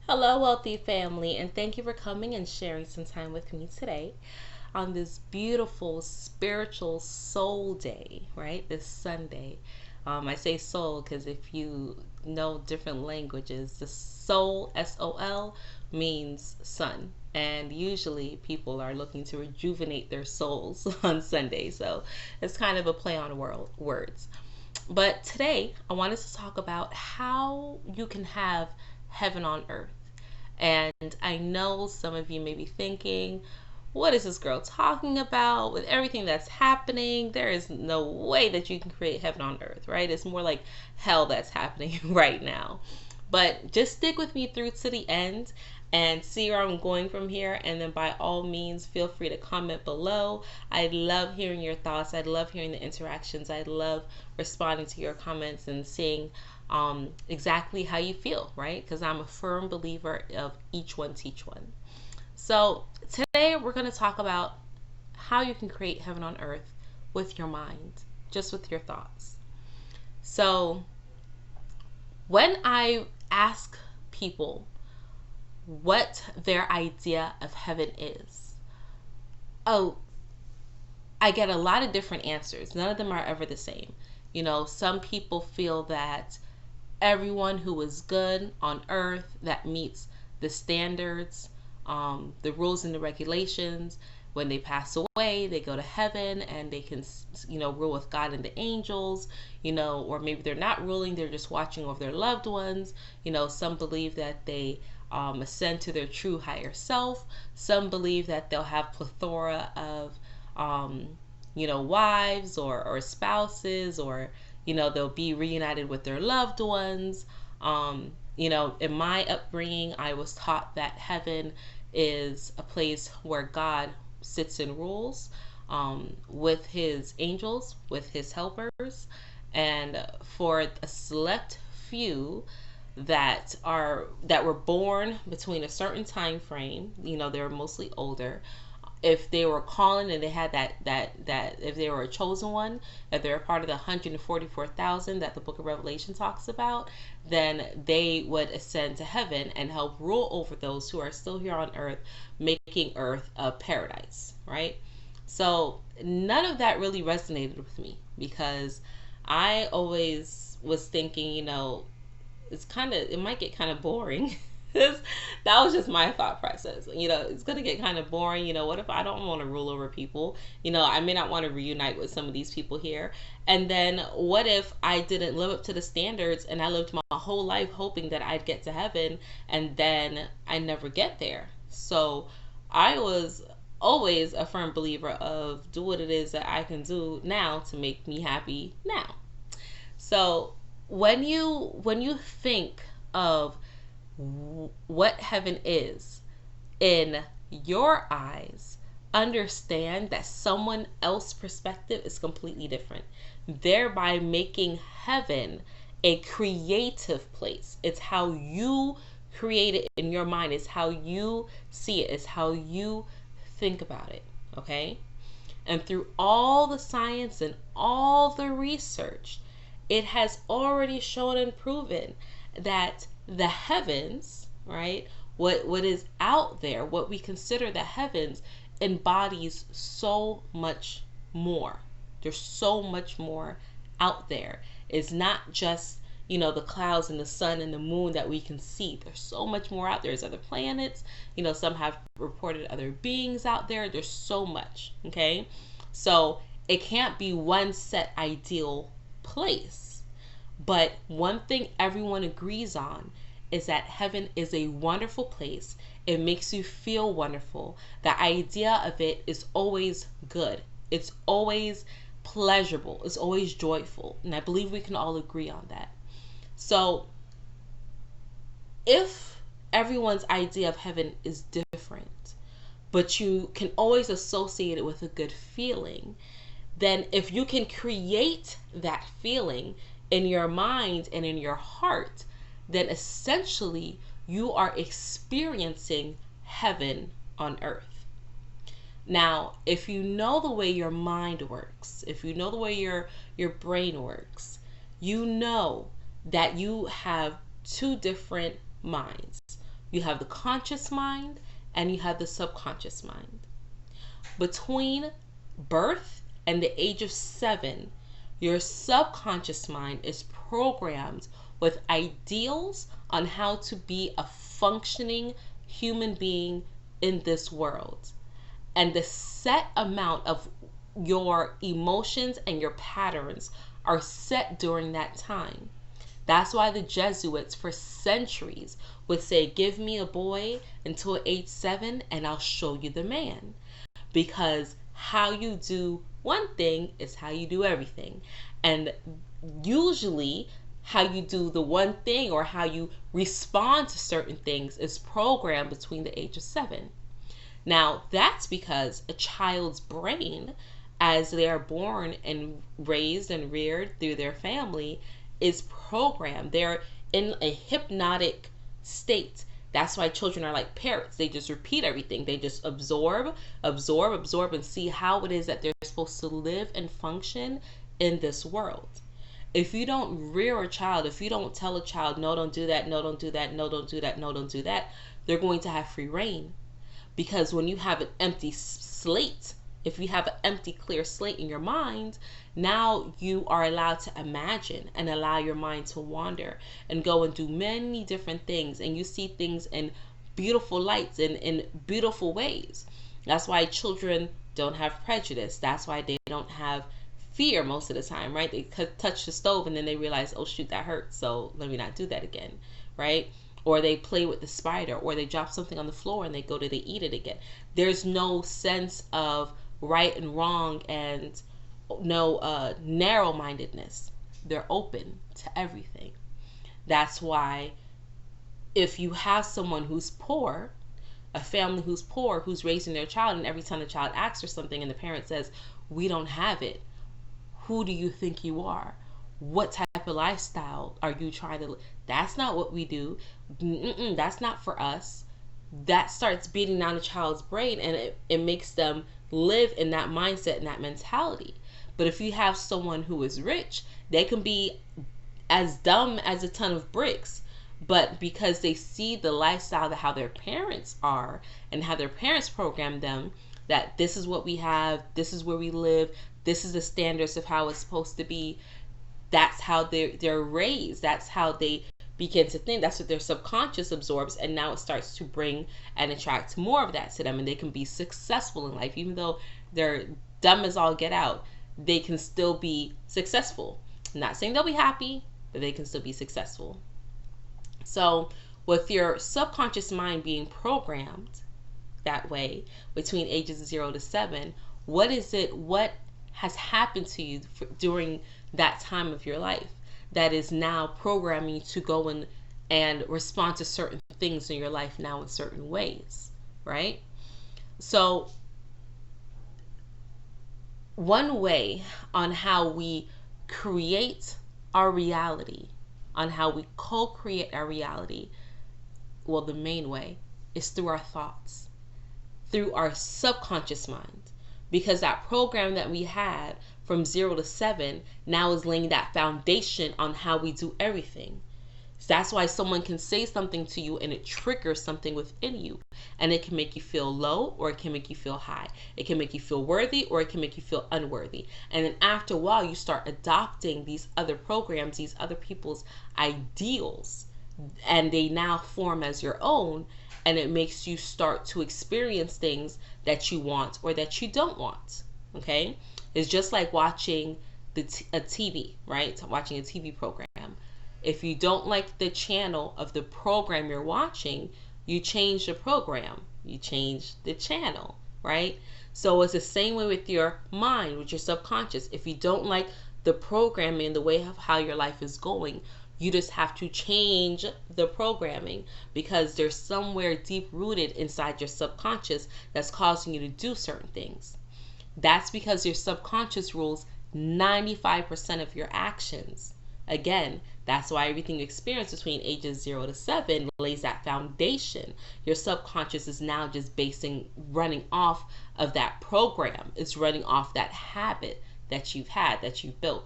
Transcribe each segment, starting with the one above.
Hello, wealthy family, and thank you for coming and sharing some time with me today on this beautiful spiritual soul day, right? This Sunday. I say soul because if you know different languages, the soul, SOL, means sun. And usually people are looking to rejuvenate their souls on Sunday. So it's kind of a play on words. But today I wanted to talk about how you can have heaven on earth. And I know some of you may be thinking, what is this girl talking about? With everything that's happening, there is no way that you can create heaven on earth, right? It's more like hell that's happening right now. But just stick with me through to the end and see where I'm going from here. And then by all means, feel free to comment below. I love hearing your thoughts. I love hearing the interactions. I love responding to your comments and seeing exactly how you feel, right? Because I'm a firm believer of each one teach one. So today we're going to talk about how you can create heaven on earth with your mind, just with your thoughts. So when I ask people what their idea of heaven is, I get a lot of different answers. None of them are ever the same. You know, some people feel that everyone who is good on earth, that meets the standards, the rules and the regulations, when they pass away, they go to heaven and they can, rule with God and the angels, or maybe they're not ruling, they're just watching over their loved ones. Some believe that they ascend to their true higher self. Some believe that they'll have plethora of, wives or spouses, or, they'll be reunited with their loved ones. In my upbringing, I was taught that heaven is a place where God sits and rules with his angels, with his helpers, and for a select few that were born between a certain time frame, they were mostly older. If they were calling and they had that if they were a chosen one, if they're a part of the 144,000 that the book of Revelation talks about, then they would ascend to heaven and help rule over those who are still here on earth, making earth a paradise, right? So none of that really resonated with me because I always was thinking, it might get kind of boring. That was just my thought process. It's going to get kind of boring. What if I don't want to rule over people? I may not want to reunite with some of these people here. And then what if I didn't live up to the standards and I lived my whole life hoping that I'd get to heaven and then I never get there? So I was always a firm believer of do what it is that I can do now to make me happy now. So when you think of what heaven is in your eyes, understand that someone else's perspective is completely different, thereby making heaven a creative place. It's how you create it in your mind. It's how you see it. It's how you think about it. Okay? And through all the science and all the research, it has already shown and proven that the heavens, right, what is out there, what we consider the heavens, embodies so much more. There's so much more out there. It's not just, the clouds and the sun and the moon that we can see. There's so much more out there. There's other planets. Some have reported other beings out there. There's so much, okay? So it can't be one set ideal place. But one thing everyone agrees on is that heaven is a wonderful place. It makes you feel wonderful. The idea of it is always good. It's always pleasurable. It's always joyful. And I believe we can all agree on that. So if everyone's idea of heaven is different, but you can always associate it with a good feeling, then if you can create that feeling in your mind and in your heart, then essentially you are experiencing heaven on earth. Now, if you know the way your mind works, if you know the way your brain works, you know that you have two different minds. You have the conscious mind and you have the subconscious mind. Between birth and the age of 7, your subconscious mind is programmed with ideals on how to be a functioning human being in this world. And the set amount of your emotions and your patterns are set during that time. That's why the Jesuits for centuries would say, give me a boy until age 7 and I'll show you the man. Because how you do one thing is how you do everything. And usually how you do the one thing or how you respond to certain things is programmed between the age of 7. Now, that's because a child's brain, as they are born and raised and reared through their family, is programmed. They're in a hypnotic state. That's why children are like parrots. They just repeat everything. They just absorb, and see how it is that they're supposed to live and function in this world. If you don't rear a child, if you don't tell a child, no, don't do that, no, don't do that, no, don't do that, no, don't do that, they're going to have free reign. Because when you have an empty slate, if you have an empty, clear slate in your mind, now you are allowed to imagine and allow your mind to wander and go and do many different things. And you see things in beautiful lights and in beautiful ways. That's why children don't have prejudice. That's why they don't have fear most of the time, right? They touch the stove and then they realize, oh shoot, that hurts, so let me not do that again, right? Or they play with the spider, or they drop something on the floor and they eat it again. There's no sense of right and wrong and no narrow-mindedness. They're open to everything. That's why if you have someone who's poor, a family who's poor, who's raising their child, and every time the child asks for something and the parent says, we don't have it, who do you think you are? What type of lifestyle are you trying to live? That's not what we do. That's not for us. That starts beating down a child's brain, and it makes them live in that mindset and that mentality. But if you have someone who is rich, they can be as dumb as a ton of bricks, but because they see the lifestyle, how their parents are and how their parents program them, that this is what we have, this is where we live, this is the standards of how it's supposed to be. That's how they're raised. That's how they begin to think. That's what their subconscious absorbs, and now it starts to bring and attract more of that to them, and they can be successful in life. Even though they're dumb as all get out, they can still be successful. I'm not saying they'll be happy, but they can still be successful. So with your subconscious mind being programmed that way between ages 0 to 7, what has happened to you during that time of your life that is now programming you to go and respond to certain things in your life now in certain ways, right? So one way on how we create our reality, on how we co-create our reality, well, the main way is through our thoughts, through our subconscious mind. Because that program that we had from 0 to 7 now is laying that foundation on how we do everything. So that's why someone can say something to you and it triggers something within you. And it can make you feel low, or it can make you feel high. It can make you feel worthy, or it can make you feel unworthy. And then after a while, you start adopting these other programs, these other people's ideals, and they now form as your own. And it makes you start to experience things that you want or that you don't want. Okay? It's just like watching a TV, right? Watching a TV program. If you don't like the channel of the program you're watching, you change the program. You change the channel, right? So it's the same way with your mind, with your subconscious. If you don't like the programming, the way of how your life is going, you just have to change the programming, because there's somewhere deep rooted inside your subconscious that's causing you to do certain things. That's because your subconscious rules 95% of your actions. Again, that's why everything you experience between ages 0 to 7 lays that foundation. Your subconscious is now just running off of that program. It's running off that habit that you've had, that you've built.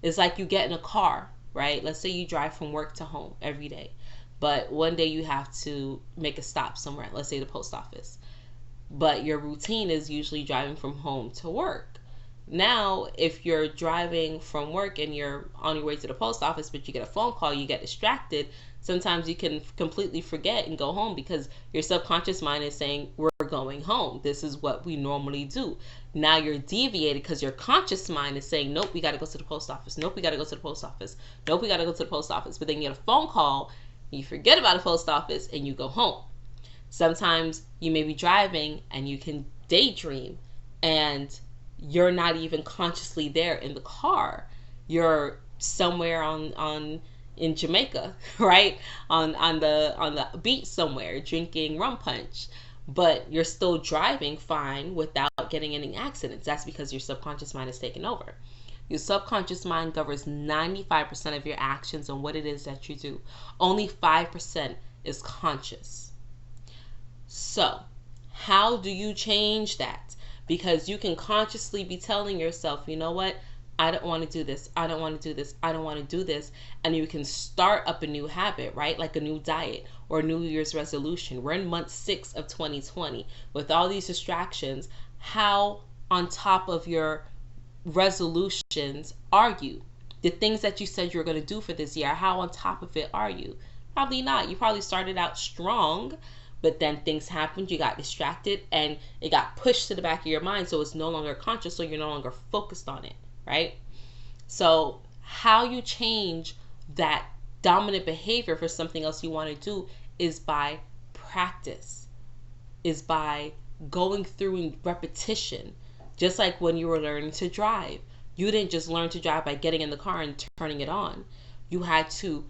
It's like you get in a car, right? Let's say you drive from work to home every day. but one day you have to make a stop somewhere, let's say the post office. But your routine is usually driving from home to work. Now, if you're driving from work and you're on your way to the post office, but you get a phone call, you get distracted, sometimes you can completely forget and go home because your subconscious mind is saying, we're going home. This is what we normally do. Now you're deviated because your conscious mind is saying, nope, we got to go to the post office. Nope, we got to go to the post office. Nope, we got to go to the post office. But then you get a phone call, you forget about the post office, and you go home. Sometimes you may be driving and you can daydream and you're not even consciously there in the car. You're somewhere in Jamaica, right? On the beach somewhere drinking rum punch, but you're still driving fine without getting any accidents. That's because your subconscious mind is taking over. Your subconscious mind governs 95% of your actions and what it is that you do. Only 5% is conscious. So, how do you change that? Because you can consciously be telling yourself, you know what? I don't want to do this. I don't want to do this. I don't want to do this. And you can start up a new habit, right? Like a new diet or New Year's resolution. We're in month 6 of 2020. With all these distractions, how on top of your resolutions are you? The things that you said you were going to do for this year, how on top of it are you? Probably not. You probably started out strong, but then things happened, you got distracted, and it got pushed to the back of your mind, so it's no longer conscious, so you're no longer focused on it, right? So how you change that dominant behavior for something else you want to do is by practice, is by going through in repetition. Just like when you were learning to drive. You didn't just learn to drive by getting in the car and turning it on. You had to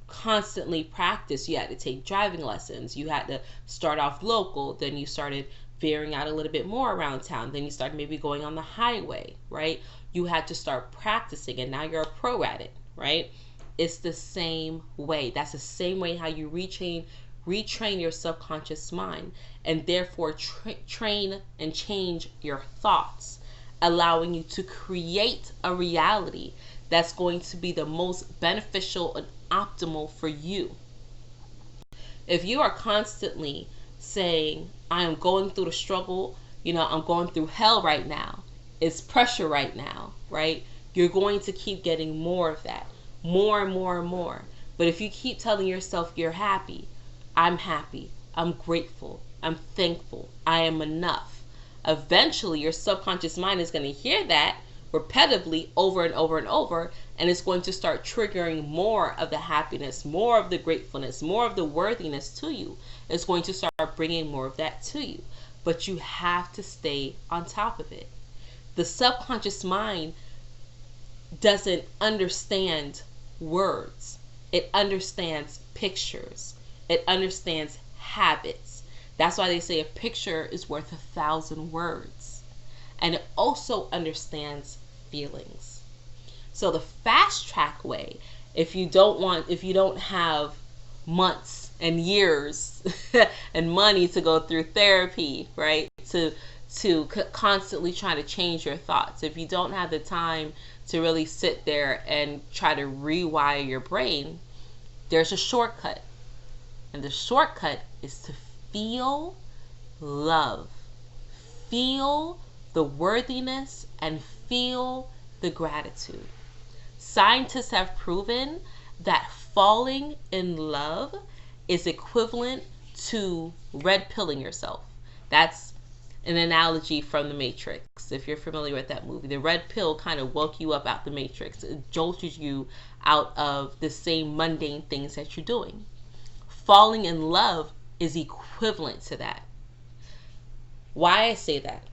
constantly practice. You had to take driving lessons. You had to start off local, then you started veering out a little bit more around town, then you started maybe going on the highway, right? You had to start practicing, and now you're a pro at it, right? It's the same way. That's the same way how you retrain your subconscious mind, and therefore train and change your thoughts, allowing you to create a reality that's going to be the most beneficial and optimal for you. If you are constantly saying, I am going through the struggle, I'm going through hell right now, it's pressure right now, right? You're going to keep getting more of that, more and more and more. But if you keep telling yourself you're happy, I'm grateful, I'm thankful, I am enough, eventually your subconscious mind is going to hear that repetitively over and over and over, and it's going to start triggering more of the happiness, more of the gratefulness, more of the worthiness to you. It's going to start bringing more of that to you, but you have to stay on top of it. The subconscious mind doesn't understand words. It understands pictures. It understands habits. That's why they say a picture is worth 1,000 words. And it also understands feelings. So the fast track way, if you don't have months and years and money to go through therapy, right? To constantly try to change your thoughts. If you don't have the time to really sit there and try to rewire your brain, there's a shortcut. And the shortcut is to feel love. Feel the worthiness and feel the gratitude. Scientists have proven that falling in love is equivalent to red pilling yourself. That's an analogy from The Matrix. If you're familiar with that movie, the red pill kind of woke you up out the Matrix. It jolted you out of the same mundane things that you're doing. Falling in love is equivalent to that. Why I say that?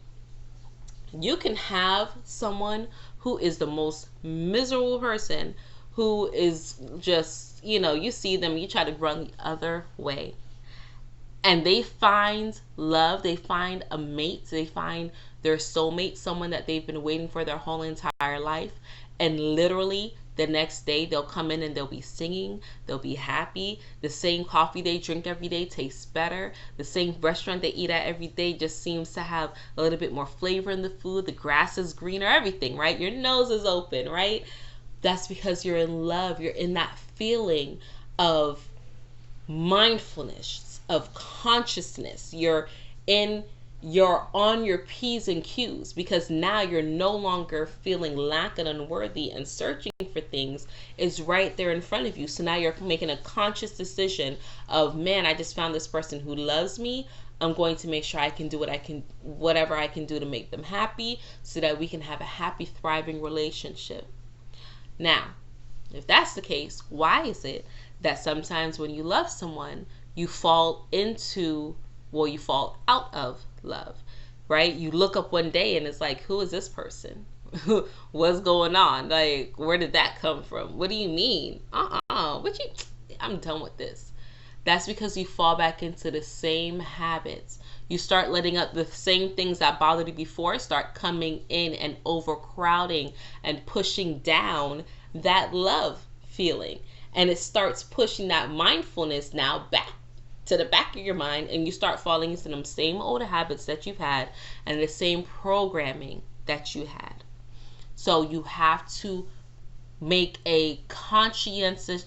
You can have someone who is the most miserable person, who is just, you see them, you try to run the other way. And they find love, they find a mate, they find their soulmate, someone that they've been waiting for their whole entire life. And literally the next day they'll come in and they'll be singing, they'll be happy. The same coffee they drink every day tastes better. The same restaurant they eat at every day just seems to have a little bit more flavor in the food. The grass is greener, everything, right? Your nose is open, right? That's because you're in love. You're in that feeling of mindfulness, of consciousness. You're on your P's and Q's, because now you're no longer feeling lack and unworthy and searching for things. Is right there in front of you. So now you're making a conscious decision of, man, I just found this person who loves me. I'm going to make sure I can do whatever I can do to make them happy, so that we can have a happy, thriving relationship. Now, if that's the case, why is it that sometimes when you love someone, you fall out of love, right? You look up one day and it's like, who is this person? What's going on? Like, where did that come from? What do you mean? I'm done with this. That's because you fall back into the same habits. You start letting up the same things that bothered you before, start coming in and overcrowding and pushing down that love feeling. And it starts pushing that mindfulness now back to the back of your mind, and you start falling into them same old habits that you've had and the same programming that you had. So you have to make a conscientious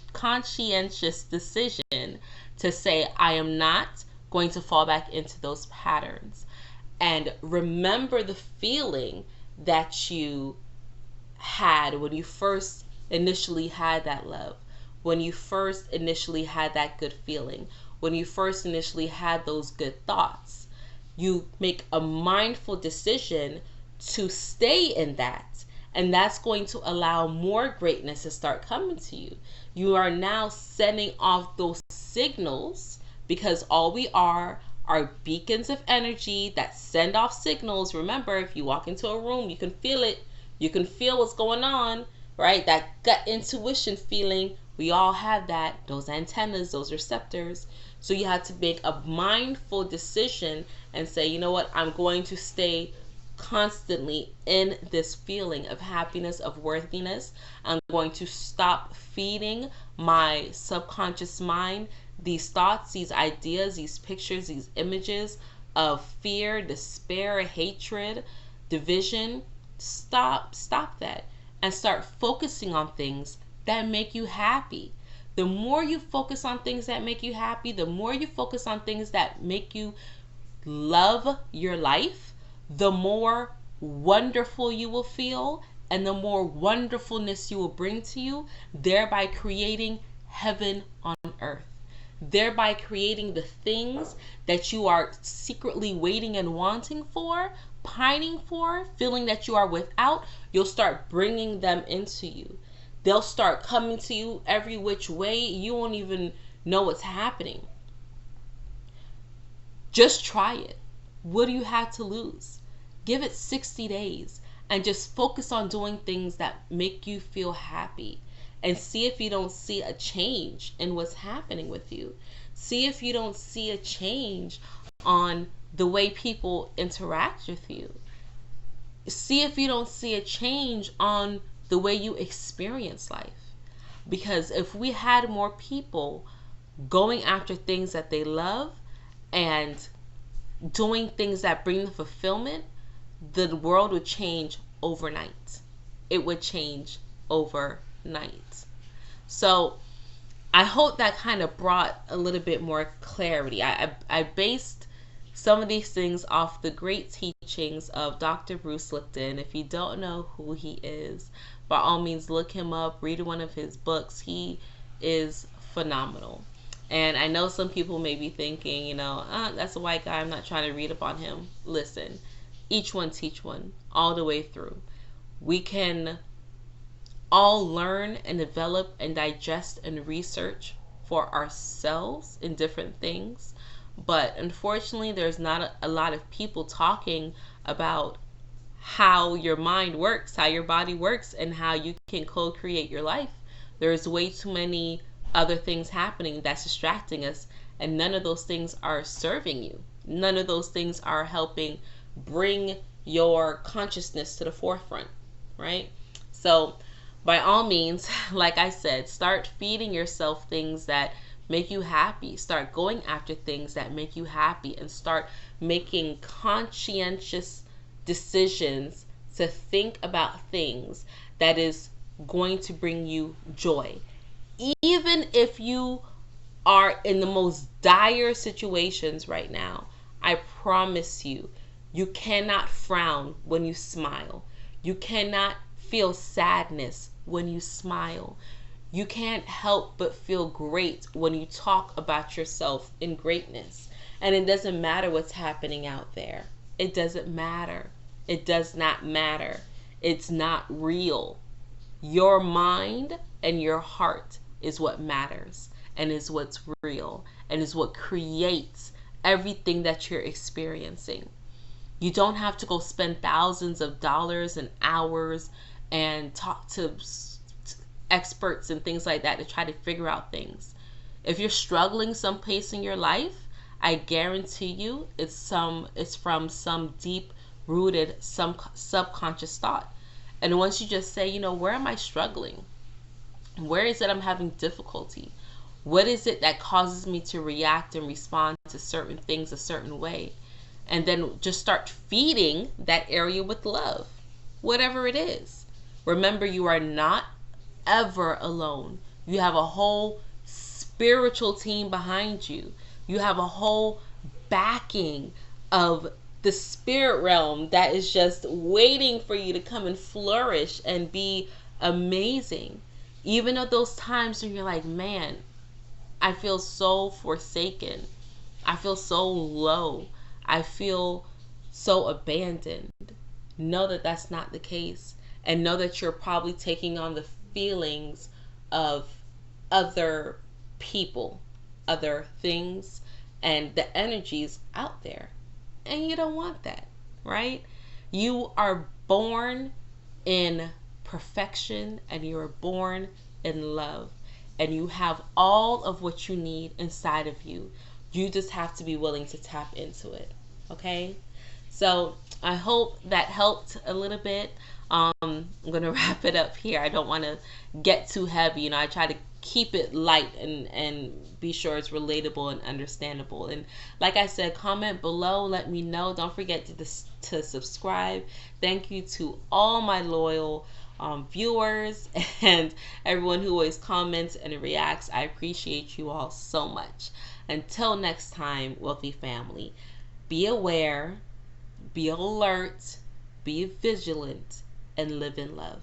decision to say, I am not going to fall back into those patterns. And remember the feeling that you had when you first initially had that love, when you first initially had that good feeling, when you first initially had those good thoughts. You make a mindful decision to stay in that, and that's going to allow more greatness to start coming to you. You are now sending off those signals, because all we are beacons of energy that send off signals. Remember, if you walk into a room, you can feel it. You can feel what's going on, right? That gut intuition feeling. We all have that, those antennas, those receptors. So you have to make a mindful decision and say, you know what, I'm going to stay constantly in this feeling of happiness, of worthiness. I'm going to stop feeding my subconscious mind these thoughts, these ideas, these pictures, these images of fear, despair, hatred, division. Stop that and start focusing on things that make you happy. The more you focus on things that make you happy, the more you focus on things that make you love your life, the more wonderful you will feel, and the more wonderfulness you will bring to you, thereby creating heaven on earth, thereby creating the things that you are secretly waiting and wanting for, pining for, feeling that you are without. You'll start bringing them into you. They'll start coming to you every which way. You won't even know what's happening. Just try it. What do you have to lose? Give it 60 days and just focus on doing things that make you feel happy, and see if you don't see a change in what's happening with you. See if you don't see a change on the way people interact with you. See if you don't see a change on the way you experience life. Because if we had more people going after things that they love and doing things that bring them fulfillment, the world would change overnight. It would change overnight. So I hope that kind of brought a little bit more clarity. I based some of these things off the great teachings of Dr. Bruce Lipton. If you don't know who he is, by all means look him up, read one of his books. He is phenomenal. And I know some people may be thinking, that's a white guy, I'm not trying to read up on him. Listen, each one teach one, all the way through. We can all learn and develop and digest and research for ourselves in different things. But unfortunately, there's not a lot of people talking about how your mind works, how your body works, and how you can co-create your life. There's way too many other things happening that's distracting us, and none of those things are serving you. None of those things are helping bring your consciousness to the forefront, right? So by all means, like I said, start feeding yourself things that make you happy. Start going after things that make you happy, and start making conscientious decisions to think about things that is going to bring you joy. Even if you are in the most dire situations right now, I promise you, you cannot frown when you smile. You cannot feel sadness when you smile. You can't help but feel great when you talk about yourself in greatness. And it doesn't matter what's happening out there. It doesn't matter. It does not matter. It's not real. Your mind and your heart is what matters and is what's real and is what creates everything that you're experiencing. You don't have to go spend thousands of dollars and hours and talk to experts and things like that to try to figure out things. If you're struggling someplace in your life, I guarantee you it's from some deep rooted some subconscious thought. And once you just say, where am I struggling? Where is it I'm having difficulty? What is it that causes me to react and respond to certain things a certain way? And then just start feeding that area with love, whatever it is. Remember, you are not ever alone. You have a whole spiritual team behind you. You have a whole backing of the spirit realm that is just waiting for you to come and flourish and be amazing. Even at those times when you're like, man, I feel so forsaken. I feel so low. I feel so abandoned. Know that that's not the case. And know that you're probably taking on the feelings of other people, other things, and the energies out there. And you don't want that, right? You are born in perfection and you are born in love. And you have all of what you need inside of you. You just have to be willing to tap into it. Okay? So I hope that helped a little bit. I'm going to wrap it up here. I don't want to get too heavy. I try to keep it light and be sure it's relatable and understandable. And like I said, comment below. Let me know. Don't forget to subscribe. Thank you to all my loyal viewers and everyone who always comments and reacts. I appreciate you all so much. Until next time, wealthy family, be aware, be alert, be vigilant, and live in love.